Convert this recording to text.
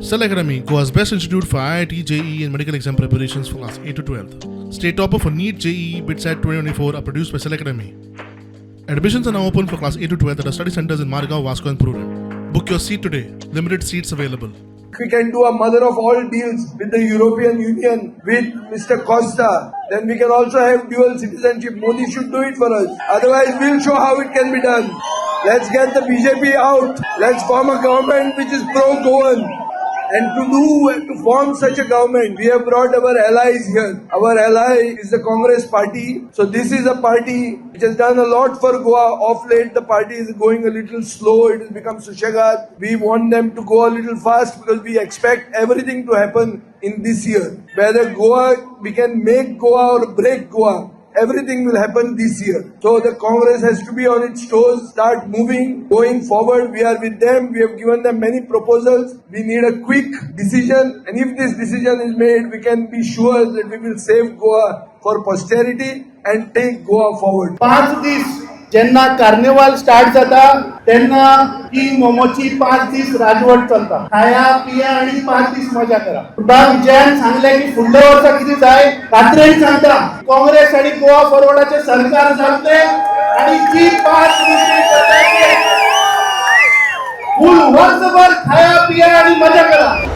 Cell Academy, Goa's best institute for IIT, JEE and medical exam preparations for class 8 to 12. State topper for NEET, JEE, BITSAT 2024 are produced by Cell Academy. Admissions are now open for class 8 to 12 at our study centers in Margao, Vasco and Prudent. Book your seat today. Limited seats available. We can do a mother of all deals with the European Union, with Mr. Costa. Then we can also have dual citizenship. Modi should do it for us. Otherwise, we'll show how it can be done. Let's get the BJP out. Let's form a government which is pro-Goan. And to form such a government, we have brought our allies here. Our ally is the Congress party. So this is a party which has done a lot for Goa. Of late, the party is going a little slow. It has become Sushagat. We want them to go a little fast because we expect everything to happen in this year. Whether Goa, we can make Goa or break Goa. Everything will happen this year. So the Congress has to be on its toes, start moving, going forward. We are with them. We have given them many proposals. We need a quick decision. And if this decision is made, we can be sure that we will save Goa for posterity and take Goa forward. 5 दीस जेन्ना carnival start जाता तेन्ना ही मोमोची 5 दीस राजवट चलता. खाया पिया आणि 5 दीस मजा करा. विजयान सांगले की फुडल्या वर्सा किती जाय रात्रेन सांगता. काँग्रेस आणि गोवा फॉरवर्डाचे सरकार जातले आणि जी 5 दीस फुल वर्षभर खाया पिया आणि मजा करा.